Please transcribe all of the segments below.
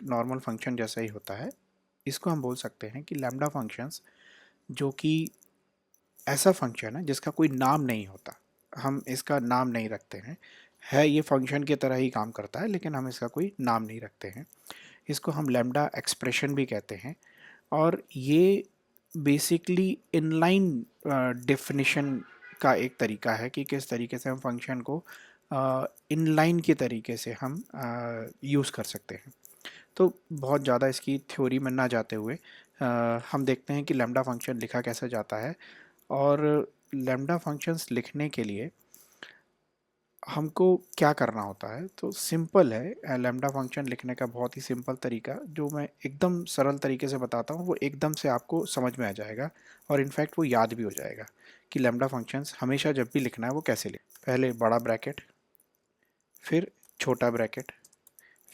Normal function जैसा ही होता है। इसको हम बोल सकते हैं कि लैम्डा फंक्शंस, जो कि ऐसा फंक्शन है जिसका कोई नाम नहीं होता, हम इसका नाम नहीं रखते हैं, है ये फंक्शन की तरह ही काम करता है लेकिन हम इसका कोई नाम नहीं रखते हैं। इसको हम लैम्डा एक्सप्रेशन भी कहते हैं। और ये बेसिकली इनलाइन डेफिनेशन का एक तरीका है कि किस तरीके से हम फंक्शन को इनलाइन के तरीके से हम यूज़ कर सकते हैं। तो बहुत ज़्यादा इसकी थ्योरी में ना जाते हुए हम देखते हैं कि लैम्डा फंक्शन लिखा कैसे जाता है। और लैम्डा फंक्शंस लिखने के लिए हमको क्या करना होता है, तो सिंपल है। लैम्डा फंक्शन लिखने का बहुत ही सिंपल तरीका जो मैं एकदम सरल तरीके से बताता हूँ, वो एकदम से आपको समझ में आ जाएगा और इनफैक्ट वो याद भी हो जाएगा कि लैम्डा फंक्शंस हमेशा जब भी लिखना है वो कैसे लिख। पहले बड़ा ब्रैकेट, फिर छोटा ब्रैकेट,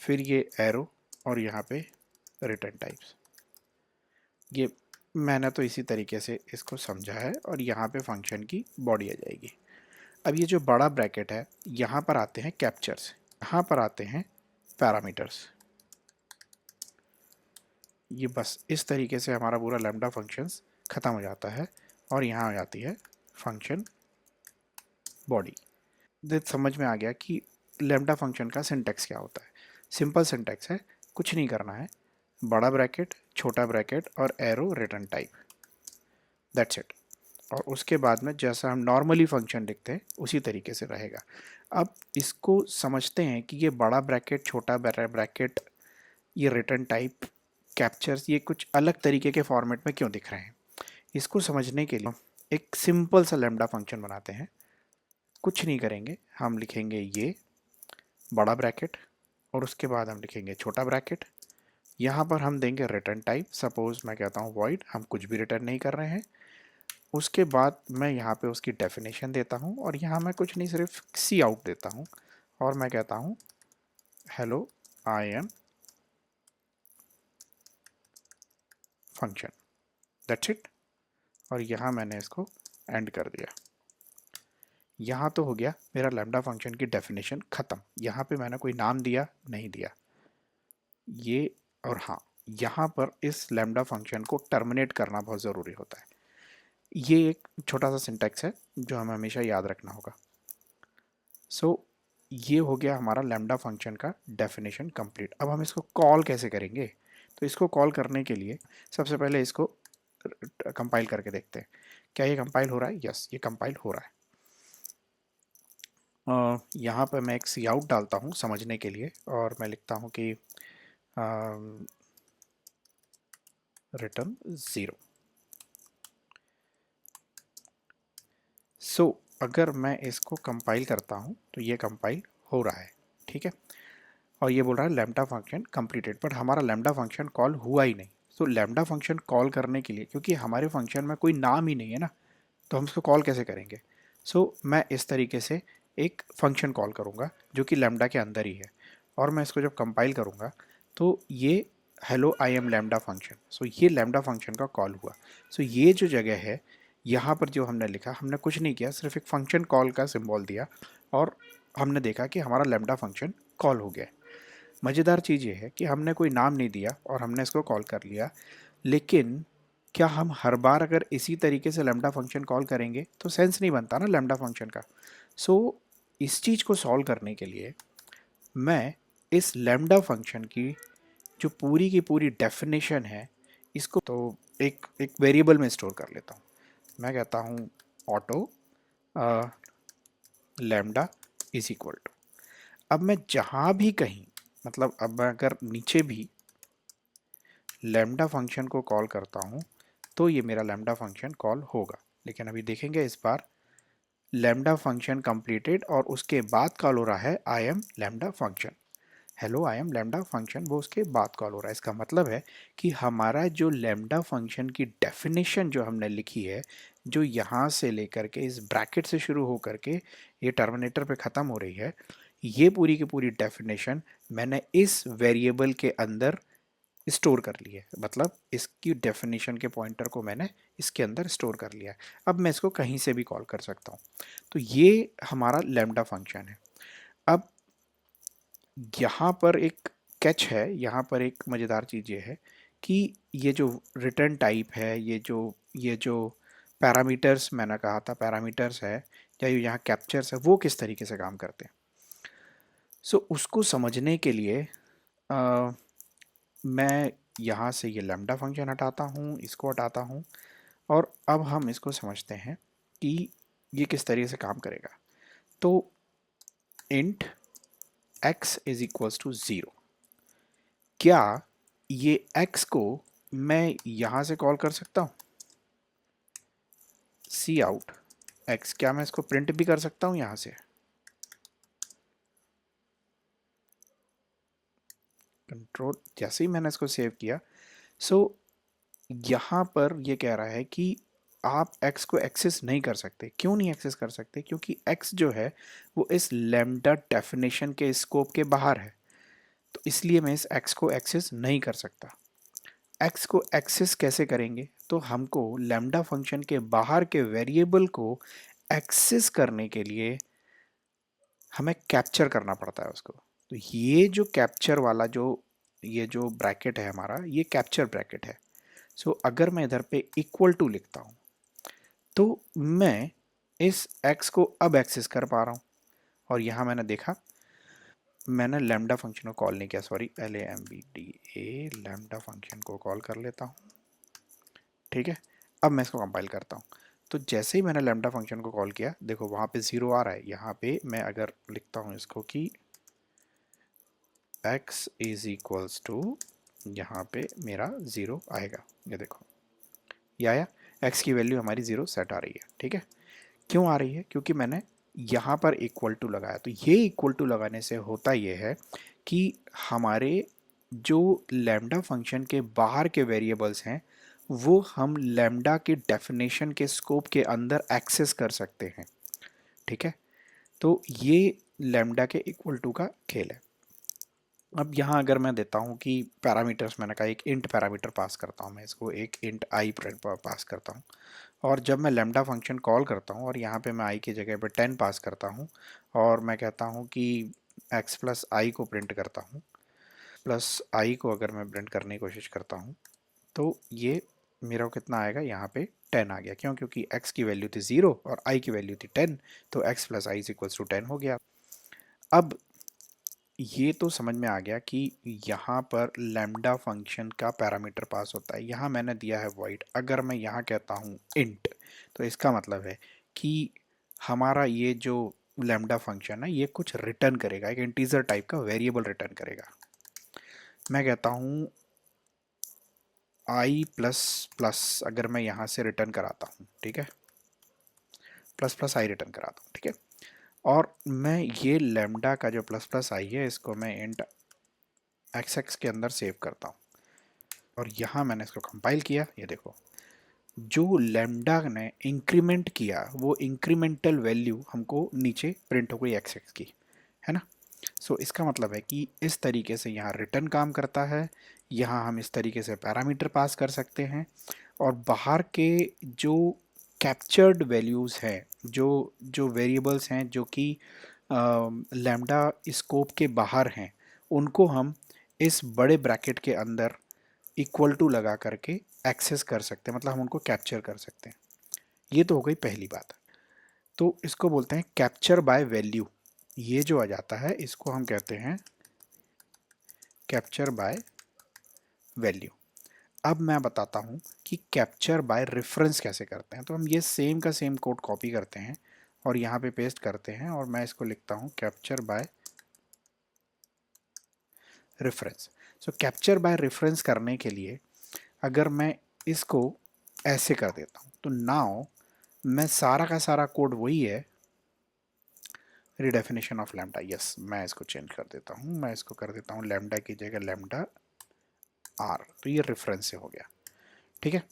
फिर ये एरो और यहाँ पे रिटर्न टाइप्स। ये मैंने तो इसी तरीके से इसको समझा है और यहाँ पे फंक्शन की बॉडी आ जाएगी। अब ये जो बड़ा ब्रैकेट है, यहाँ पर आते हैं कैप्चर्स, यहाँ पर आते हैं पैरामीटर्स। ये बस इस तरीके से हमारा पूरा लैम्डा फंक्शंस ख़त्म हो जाता है और यहाँ आ जाती है फंक्शन बॉडी। समझ में आ गया कि लैम्डा फंक्शन का सिंटैक्स क्या होता है। सिंपल सिंटैक्स है, कुछ नहीं करना है, बड़ा ब्रैकेट, छोटा ब्रैकेट और arrow return type, that's it. और उसके बाद में जैसा हम नॉर्मली फंक्शन लिखते हैं उसी तरीके से रहेगा। अब इसको समझते हैं कि ये बड़ा ब्रैकेट, छोटा ब्रैकेट, ये रिटर्न टाइप, कैप्चर्स, ये कुछ अलग तरीके के फॉर्मेट में क्यों दिख रहे हैं। इसको समझने के लिए एक सिंपल सा लैम्डा फंक्शन बनाते हैं। कुछ नहीं करेंगे, हम लिखेंगे ये बड़ा ब्रैकेट और उसके बाद हम लिखेंगे छोटा ब्रैकेट। यहाँ पर हम देंगे रिटर्न टाइप, सपोज मैं कहता हूँ वॉइड, हम कुछ भी रिटर्न नहीं कर रहे हैं। उसके बाद मैं यहाँ पे उसकी डेफिनेशन देता हूँ और यहाँ मैं कुछ नहीं, सिर्फ सी आउट देता हूँ और मैं कहता हूँ hello I am function, that's it. और यहाँ मैंने इसको एंड कर दिया। यहाँ तो हो गया मेरा लैम्डा फंक्शन की डेफिनेशन ख़त्म। यहाँ पे मैंने कोई नाम दिया नहीं दिया ये। और हाँ, यहाँ पर इस लैम्डा फंक्शन को टर्मिनेट करना बहुत ज़रूरी होता है। ये एक छोटा सा सिंटैक्स है जो हमें हमेशा याद रखना होगा। सो ये हो गया हमारा लैम्डा फंक्शन का डेफिनेशन कंप्लीट। अब हम इसको कॉल कैसे करेंगे, तो इसको कॉल करने के लिए सबसे पहले इसको कंपाइल करके देखते हैं। क्या ये कंपाइल हो रहा है? यस, ये कंपाइल हो रहा है। यहाँ पर मैं एक सी आउट डालता हूँ समझने के लिए और मैं लिखता हूँ कि रिटर्न 0। सो अगर मैं इसको कंपाइल करता हूँ तो ये कंपाइल हो रहा है, ठीक है। और ये बोल रहा है लैम्डा फंक्शन कंप्लीटेड, बट हमारा लैम्डा फंक्शन कॉल हुआ ही नहीं। तो लैम्डा फंक्शन कॉल करने के लिए, क्योंकि हमारे फंक्शन में कोई नाम ही नहीं है ना, तो हम इसको कॉल कैसे करेंगे। मैं इस तरीके से एक फंक्शन कॉल करूँगा जो कि लैम्डा के अंदर ही है और मैं इसको जब कंपाइल करूँगा तो ये hello I am lambda function, ये लैम्डा फंक्शन का कॉल हुआ। ये जो जगह है यहाँ पर जो हमने लिखा, हमने कुछ नहीं किया, सिर्फ एक फंक्शन कॉल का सिंबल दिया और हमने देखा कि हमारा लैम्डा फंक्शन कॉल हो गया। मज़ेदार चीज़ ये है कि हमने कोई नाम नहीं दिया और हमने इसको कॉल कर लिया, लेकिन क्या हम हर बार अगर इसी तरीके से लैम्डा फंक्शन कॉल करेंगे तो सेंस नहीं बनता ना लैम्डा फंक्शन का। इस चीज़ को सॉल्व करने के लिए मैं इस लैम्डा फंक्शन की जो पूरी की पूरी डेफिनेशन है, इसको तो एक एक वेरिएबल में स्टोर कर लेता हूँ। मैं कहता हूँ auto lambda is equal to. अब मैं जहाँ भी कहीं, मतलब अब मैं अगर नीचे भी लैम्डा फंक्शन को कॉल करता हूँ तो ये मेरा लैम्डा फंक्शन कॉल होगा। लेकिन अभी देखेंगे इस बार लैम्डा फंक्शन कंप्लीटेड और उसके बाद कॉल हो रहा है I am lambda function. Hello I am lambda function, वो उसके बाद कॉल हो रहा है। इसका मतलब है कि हमारा जो लैम्डा फंक्शन की डेफिनेशन जो हमने लिखी है, जो यहाँ से लेकर के इस ब्रैकेट से शुरू हो करके ये टर्मिनेटर पे ख़त्म हो रही है, ये पूरी की पूरी डेफिनेशन मैंने इस वेरिएबल के अंदर स्टोर कर ली है। मतलब इसकी डेफिनेशन के पॉइंटर को मैंने इसके अंदर स्टोर कर लिया है। अब मैं इसको कहीं से भी कॉल कर सकता हूँ। तो ये हमारा लैम्डा फंक्शन है। अब यहाँ पर एक कैच है यहाँ पर, एक मज़ेदार चीज़ ये है कि ये जो रिटर्न टाइप है, ये जो पैरामीटर्स मैंने कहा था, पैरामीटर्स है या ये यहाँ कैप्चर्स है, वो किस तरीके से काम करते हैं। सो उसको समझने के लिए मैं यहाँ से ये लैम्डा फंक्शन हटाता हूँ, इसको हटाता हूँ, और अब हम इसको समझते हैं कि ये किस तरीके से काम करेगा। तो int x is equals to 0, क्या ये x को मैं यहाँ से कॉल कर सकता हूँ? सी आउट x, क्या मैं इसको प्रिंट भी कर सकता हूँ यहाँ से? कंट्रोल, जैसे ही मैंने इसको सेव किया, सो यहाँ पर ये कह रहा है कि आप x को एक्सेस नहीं कर सकते। क्यों नहीं एक्सेस कर सकते? क्योंकि x जो है वो इस लैम्डा डेफिनेशन के स्कोप के बाहर है, तो इसलिए मैं इस x को एक्सेस नहीं कर सकता। x को एक्सेस कैसे करेंगे? तो हमको लैम्डा फंक्शन के बाहर के वेरिएबल को एक्सेस करने के लिए हमें कैप्चर करना पड़ता है उसको। तो ये जो कैप्चर वाला ये जो ब्रैकेट है हमारा, ये कैप्चर ब्रैकेट है। सो अगर मैं इधर पे इक्वल टू लिखता हूँ तो मैं इस x को अब एक्सेस कर पा रहा हूँ। और यहाँ मैंने देखा, मैंने लैम्डा फंक्शन को कॉल नहीं किया, सॉरी, LAMBDA लैम्डा फंक्शन को कॉल कर लेता हूँ। ठीक है, अब मैं इसको कंपाइल करता हूँ। तो जैसे ही मैंने लैम्डा फंक्शन को कॉल किया, देखो वहाँ पे 0 आ रहा है। यहाँ पे मैं अगर लिखता हूँ इसको कि x इज इक्वल्स टू, यहाँ पे मेरा 0 आएगा। ये देखो, ये आया, x की वैल्यू हमारी 0 सेट आ रही है। ठीक है, क्यों आ रही है? क्योंकि मैंने यहाँ पर इक्वल टू लगाया। तो ये इक्वल टू लगाने से होता ये है कि हमारे जो लैम्डा फंक्शन के बाहर के वेरिएबल्स हैं वो हम लैम्डा के डेफिनेशन के स्कोप के अंदर एक्सेस कर सकते हैं। ठीक है, तो ये लैम्डा के इक्वल टू का खेल है। अब यहाँ अगर मैं देता हूँ कि पैरामीटर्स, मैंने कहा एक इंट पैरामीटर पास करता हूँ, मैं इसको एक इंट आई पास करता हूँ, और जब मैं लैम्डा फंक्शन कॉल करता हूँ और यहाँ पे मैं आई की जगह पे 10 पास करता हूँ और मैं कहता हूँ कि x प्लस आई को प्रिंट करता हूँ, प्लस आई को अगर मैं प्रिंट करने की कोशिश करता हूँ तो ये मेरा कितना आएगा? यहाँ पे 10 आ गया। क्यों? क्योंकि x की वैल्यू थी 0 और i की वैल्यू थी 10, तो x plus i is equals to 10 हो गया। अब ये तो समझ में आ गया कि यहाँ पर लैम्डा फंक्शन का पैरामीटर पास होता है। यहाँ मैंने दिया है वॉइड। अगर मैं यहाँ कहता हूँ इंट, तो इसका मतलब है कि हमारा ये जो लैम्डा फंक्शन है ये कुछ रिटर्न करेगा, एक इंटीजर टाइप का वेरिएबल रिटर्न करेगा। मैं कहता हूँ आई प्लस प्लस, अगर मैं यहाँ से रिटर्न कराता हूँ, ठीक है, प्लस प्लस आई रिटर्न कराता हूँ, ठीक है, और मैं ये लैम्डा का जो प्लस प्लस आई है इसको मैं इंट एक्स एक्स के अंदर सेव करता हूँ, और यहाँ मैंने इसको कंपाइल किया। ये देखो, जो लैम्डा ने इंक्रीमेंट किया वो इंक्रीमेंटल वैल्यू हमको नीचे प्रिंट हो गई एक्स एक्स की, है ना। सो इसका मतलब है कि इस तरीके से यहाँ रिटर्न काम करता है, यहाँ हम इस तरीके से पैरामीटर पास कर सकते हैं, और बाहर के जो कैप्चर्ड वैल्यूज़ हैं, जो जो वेरिएबल्स हैं जो कि लैम्डा स्कोप के बाहर हैं, उनको हम इस बड़े ब्रैकेट के अंदर इक्वल टू लगा करके एक्सेस कर सकते हैं, मतलब हम उनको कैप्चर कर सकते हैं। ये तो हो गई पहली बात। तो इसको बोलते हैं कैप्चर बाय वैल्यू। ये जो आ जाता है इसको हम कहते हैं कैप्चर बाय वैल्यू। अब मैं बताता हूँ कि कैप्चर बाय रेफरेंस कैसे करते हैं। तो हम ये सेम का सेम कोड कॉपी करते हैं और यहाँ पे पेस्ट करते हैं, और मैं इसको लिखता हूँ capture by reference. So capture by reference करने के लिए अगर मैं इसको ऐसे कर देता हूँ तो नाउ मैं सारा का सारा कोड वही है, रिडेफिनेशन ऑफ लैम्डा। यस, मैं इसको चेंज कर देता हूँ, मैं इसको कर देता हूँ लैम्डा की जगह लैम्डा आर, तो ये रेफरेंस से हो गया। ठीक है,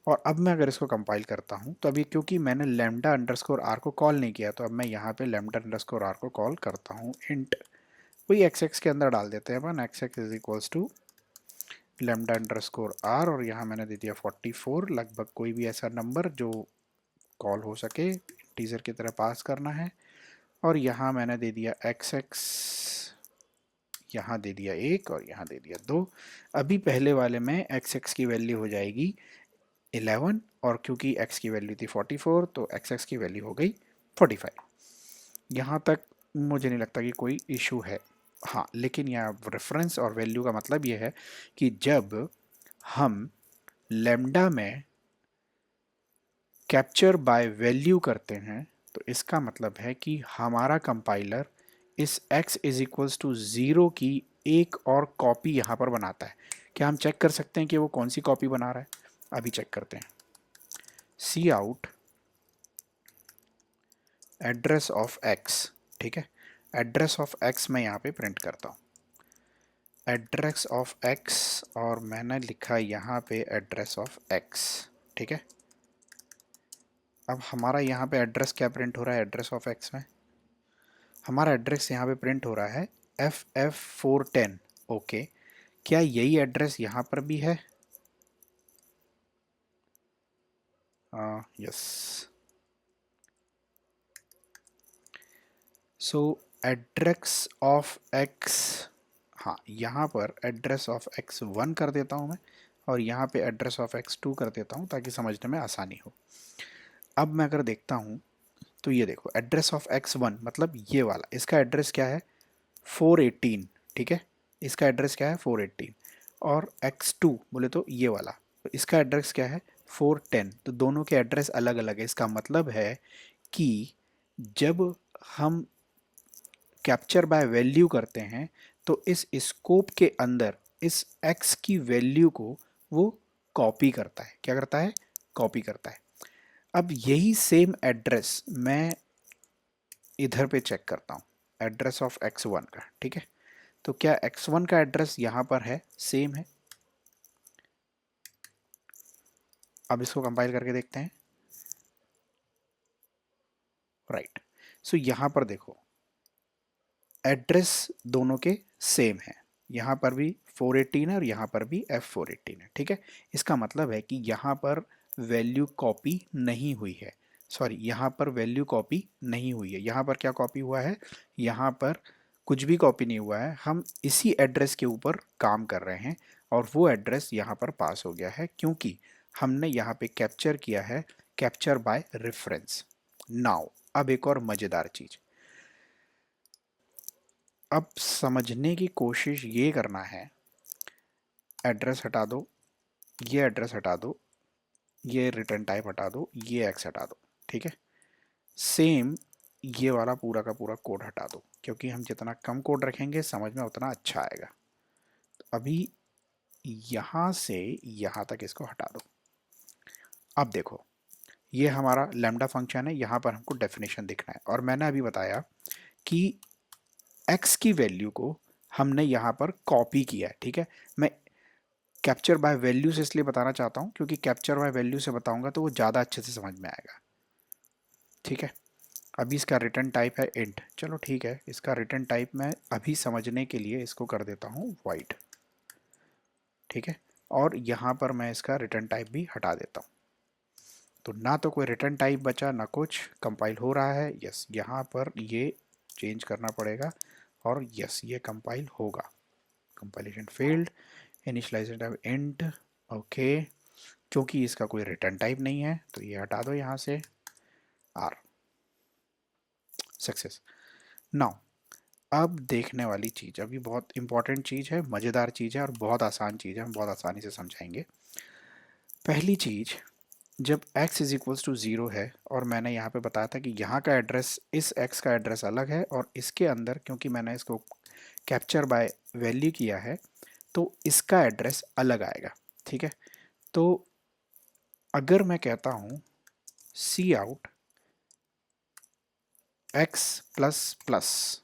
और अब मैं अगर इसको कंपाइल करता हूँ तो अभी क्योंकि मैंने लैम्डा अंडरस्कोर आर को कॉल नहीं किया, तो अब मैं यहाँ पे लैम्डा अंडरस्कोर आर को कॉल करता हूँ इंट, वही एक्स एक्स के अंदर डाल देते हैं अपन, x x is equals to lambda underscore R, और यहाँ मैंने दे दिया 44, लगभग कोई भी ऐसा नंबर जो कॉल हो सके, टीजर की तरह पास करना है, और यहाँ मैंने दे दिया एक्स एक्स यहाँ दे दिया 1 और यहाँ दे दिया 2। अभी पहले वाले में x की वैल्यू हो जाएगी 11 और क्योंकि x की वैल्यू थी 44 तो x की वैल्यू हो गई 45। यहाँ तक मुझे नहीं लगता कि कोई इशू है। हाँ, लेकिन यहाँ रेफरेंस और वैल्यू का मतलब ये है कि जब हम लैम्डा में कैप्चर बाय वैल्यू करते हैं तो इसका मतलब है कि हमारा कंपाइलर इस x इज इक्वल्स टू 0 की एक और कॉपी यहाँ पर बनाता है। क्या हम चेक कर सकते हैं कि वो कौन सी कॉपी बना रहा है? अभी चेक करते हैं। सी आउट एड्रेस ऑफ x, ठीक है, एड्रेस ऑफ x मैं यहाँ पे प्रिंट करता हूँ, एड्रेस ऑफ x, और मैंने लिखा यहाँ पे एड्रेस ऑफ x, ठीक है। अब हमारा यहाँ पे एड्रेस क्या प्रिंट हो रहा है? एड्रेस ऑफ x में हमारा एड्रेस यहाँ पे प्रिंट हो रहा है FF410। ओके, क्या यही एड्रेस यहाँ पर भी है? Yes. So address of x, हाँ, यहाँ पर एड्रेस ऑफ x1 कर देता हूँ मैं और यहाँ पे एड्रेस ऑफ x2 कर देता हूँ ताकि समझने में आसानी हो। अब मैं अगर देखता हूँ तो ये देखो, एड्रेस ऑफ x1 मतलब ये वाला, इसका एड्रेस क्या है? 418, ठीक है, इसका एड्रेस क्या है? 418। और x2 बोले तो ये वाला, तो इसका एड्रेस क्या है? 410। तो दोनों के एड्रेस अलग अलग है। इसका मतलब है कि जब हम कैप्चर बाय वैल्यू करते हैं तो इस स्कोप के अंदर इस x की वैल्यू को वो कॉपी करता है। क्या करता है? कॉपी करता है। अब यही सेम एड्रेस मैं इधर पे चेक करता हूँ, एड्रेस ऑफ x1 का, ठीक है। तो क्या x1 का एड्रेस यहाँ पर है? सेम है। अब इसको कंपाइल करके देखते हैं। राइट, सो यहाँ पर देखो, एड्रेस दोनों के सेम है, यहाँ पर भी 418 है और यहाँ पर भी F418 है, ठीक है। इसका मतलब है कि यहाँ पर वैल्यू कॉपी नहीं हुई है, सॉरी, यहाँ पर वैल्यू कॉपी नहीं हुई है। यहाँ पर क्या कॉपी हुआ है? यहाँ पर कुछ भी कॉपी नहीं हुआ है। हम इसी एड्रेस के ऊपर काम कर रहे हैं और वो एड्रेस यहाँ पर पास हो गया है क्योंकि हमने यहाँ पे कैप्चर किया है, कैप्चर बाय रेफरेंस। नाउ अब एक और मज़ेदार चीज़, अब समझने की कोशिश ये करना है। एड्रेस हटा दो, ये एड्रेस हटा दो, ये रिटर्न टाइप हटा दो, ये एक्स हटा दो, ठीक है। सेम ये वाला पूरा का पूरा कोड हटा दो क्योंकि हम जितना कम कोड रखेंगे समझ में उतना अच्छा आएगा। तो अभी यहाँ से यहाँ तक इसको हटा दो। अब देखो, ये हमारा लैम्डा फंक्शन है, यहाँ पर हमको डेफिनेशन दिखना है और मैंने अभी बताया कि x की वैल्यू को हमने यहाँ पर कॉपी किया है, ठीक है। मैं कैप्चर बाय वैल्यू से इसलिए बताना चाहता हूँ क्योंकि कैप्चर बाय वैल्यू से बताऊंगा तो वो ज़्यादा अच्छे से समझ में आएगा, ठीक है। अभी इसका रिटर्न टाइप है इंट, चलो ठीक है, इसका रिटर्न टाइप मैं अभी समझने के लिए इसको कर देता हूँ वाइड, ठीक है। और यहाँ पर मैं इसका रिटर्न टाइप भी हटा देता हूँ। तो ना तो कोई रिटर्न टाइप बचा ना कुछ, कंपाइल हो रहा है, यस, यहाँ पर ये चेंज करना पड़ेगा और यस ये कंपाइल होगा। Compilation failed, initialization type int, okay, क्योंकि इसका कोई रिटर्न टाइप नहीं है तो ये हटा दो यहाँ से, आर, सक्सेस। नाउ अब देखने वाली चीज़, अभी बहुत इंपॉर्टेंट चीज़ है, मज़ेदार चीज़ है और बहुत आसान चीज़ है, हम बहुत आसानी से समझाएंगे। पहली चीज़, जब x इज इक्वल्स टू 0 है और मैंने यहाँ पे बताया था कि यहाँ का एड्रेस, इस x का एड्रेस अलग है और इसके अंदर क्योंकि मैंने इसको कैप्चर बाय वैल्यू किया है तो इसका एड्रेस अलग आएगा, ठीक है। तो अगर मैं कहता हूँ सी आउट x प्लस प्लस,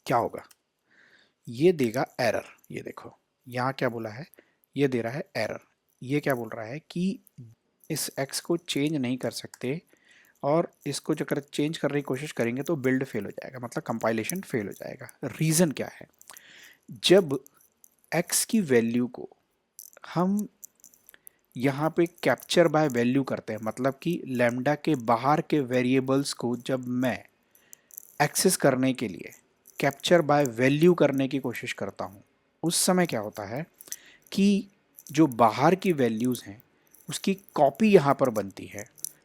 क्या होगा? ये देगा एरर। ये देखो यहाँ क्या बोला है, ये दे रहा है एरर। ये क्या बोल रहा है कि इस x को चेंज नहीं कर सकते और इसको जो चेंज करने की कोशिश करेंगे तो बिल्ड फेल हो जाएगा, मतलब कंपाइलेशन फेल हो जाएगा। रीज़न क्या है? जब x की वैल्यू को हम यहाँ पे कैप्चर बाय वैल्यू करते हैं, मतलब कि लैम्डा के बाहर के वेरिएबल्स को जब मैं एक्सेस करने के लिए कैप्चर बाय वैल्यू करने की कोशिश करता हूँ, उस समय क्या होता है कि जो बाहर की वैल्यूज़ हैं उसकी कॉपी यहाँ पर बनती है,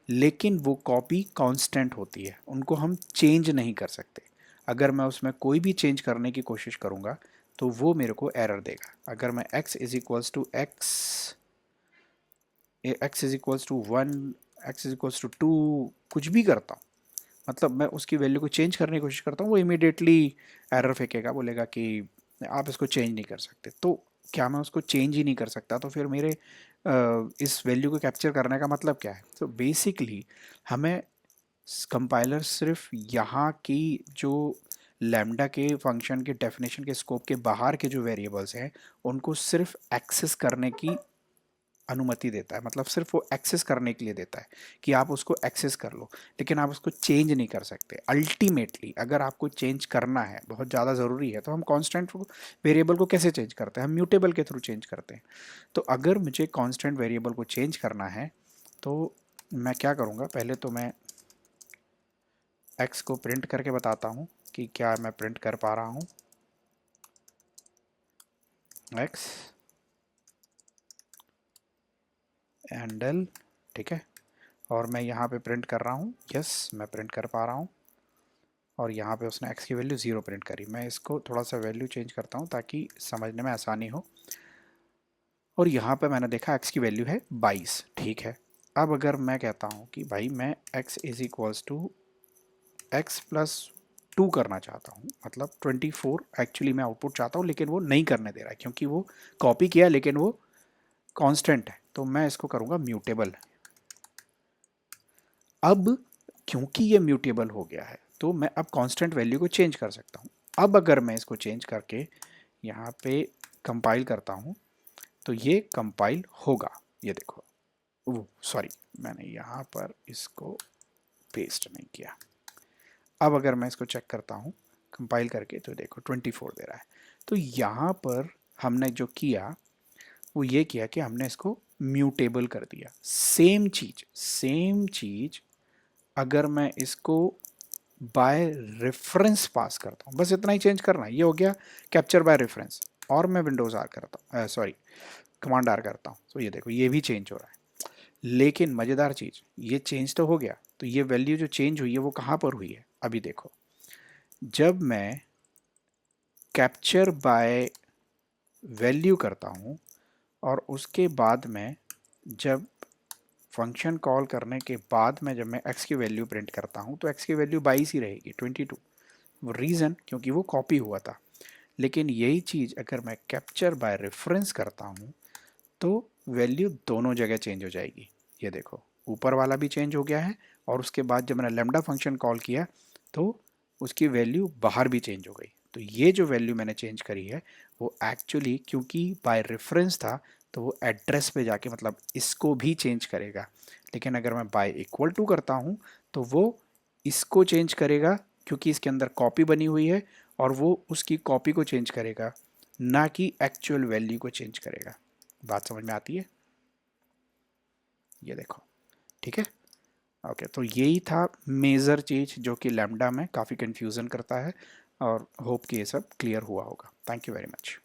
लेकिन वो कॉपी कांस्टेंट होती है, उनको हम चेंज नहीं कर सकते। अगर मैं उसमें कोई भी चेंज करने की कोशिश करूँगा तो वो मेरे को एरर देगा। अगर मैं x is equals to x is equals to 1, x is equals to 2 कुछ भी करता हूँ, मतलब मैं उसकी वैल्यू को चेंज करने की कोशिश करता हूँ, वो इमीडिएटली एरर फेंकेगा, बोलेगा कि आप इसको चेंज नहीं कर सकते। तो क्या मैं उसको चेंज ही नहीं कर सकता, तो फिर मेरे इस वैल्यू को कैप्चर करने का मतलब क्या है? तो बेसिकली हमें कंपाइलर सिर्फ यहाँ की जो लैम्डा के फंक्शन के डेफिनेशन के स्कोप के बाहर के जो वेरिएबल्स हैं उनको सिर्फ एक्सेस करने की अनुमति देता है, मतलब सिर्फ वो एक्सेस करने के लिए देता है कि आप उसको एक्सेस कर लो, लेकिन आप उसको चेंज नहीं कर सकते। अल्टीमेटली अगर आपको चेंज करना है, बहुत ज़्यादा ज़रूरी है, तो हम कांस्टेंट वेरिएबल को कैसे चेंज करते हैं? हम म्यूटेबल के थ्रू चेंज करते हैं। तो अगर मुझे कांस्टेंट वेरिएबल को चेंज करना है तो मैं क्या करूँगा, पहले तो मैं x को प्रिंट करके बताता हूँ कि क्या मैं प्रिंट कर पा रहा हूँ। x हैंडल, ठीक है, और मैं यहाँ पे प्रिंट कर रहा हूँ, यस मैं प्रिंट कर पा रहा हूँ, और यहाँ पे उसने x की वैल्यू 0 प्रिंट करी। मैं इसको थोड़ा सा वैल्यू चेंज करता हूँ ताकि समझने में आसानी हो, और यहाँ पे मैंने देखा x की वैल्यू है 22, ठीक है। अब अगर मैं कहता हूँ कि भाई मैं x is equals to x plus 2 करना चाहता हूँ, मतलब 24 एक्चुअली मैं आउटपुट चाहता हूँ, लेकिन वो नहीं करने दे रहा है क्योंकि वो कॉपी किया लेकिन वो कांस्टेंट है, तो मैं इसको करूँगा म्यूटेबल। अब क्योंकि ये म्यूटेबल हो गया है तो मैं अब कांस्टेंट वैल्यू को चेंज कर सकता हूँ। अब अगर मैं इसको चेंज करके यहाँ पे कंपाइल करता हूँ तो ये कंपाइल होगा, ये देखो। वो सॉरी, मैंने यहाँ पर इसको पेस्ट नहीं किया। अब अगर मैं इसको चेक करता हूँ कंपाइल करके तो देखो 24 दे रहा है। तो यहाँ पर हमने जो किया वो ये किया कि हमने इसको म्यूटेबल कर दिया। सेम चीज़ अगर मैं इसको बाय रेफरेंस पास करता हूँ, बस इतना ही चेंज करना है, ये हो गया कैप्चर बाय रेफरेंस, और मैं विंडोज़ आर करता हूँ, सॉरी कमांड आर करता हूँ, तो ये देखो ये भी चेंज हो रहा है। लेकिन मज़ेदार चीज़, ये चेंज तो हो गया, तो ये वैल्यू जो चेंज हुई है वो कहाँ पर हुई है? अभी देखो, जब मैं कैप्चर बाय वैल्यू करता हूँ और उसके बाद में जब फंक्शन कॉल करने के बाद में जब मैं x की वैल्यू प्रिंट करता हूँ तो x की वैल्यू 22 ही रहेगी, 22। रीज़न क्योंकि वो कॉपी हुआ था। लेकिन यही चीज़ अगर मैं कैप्चर बाय रेफरेंस करता हूँ तो वैल्यू दोनों जगह चेंज हो जाएगी। ये देखो ऊपर वाला भी चेंज हो गया है, और उसके बाद जब मैंने लैम्डा फंक्शन कॉल किया तो उसकी वैल्यू बाहर भी चेंज हो गई। तो ये जो वैल्यू मैंने चेंज करी है वो एक्चुअली क्योंकि बाय रेफरेंस था तो वो एड्रेस पे जाके मतलब इसको भी चेंज करेगा। लेकिन अगर मैं बाय इक्वल टू करता हूँ तो वो इसको चेंज करेगा क्योंकि इसके अंदर कॉपी बनी हुई है, और वो उसकी कॉपी को चेंज करेगा, ना कि एक्चुअल वैल्यू को चेंज करेगा। बात समझ में आती है? ये देखो, ठीक है, ओके। तो यही था मेजर चीज़ जो कि लैम्डा में काफ़ी कन्फ्यूज़न करता है, और होप कि ये सब क्लियर हुआ होगा। Thank you very much.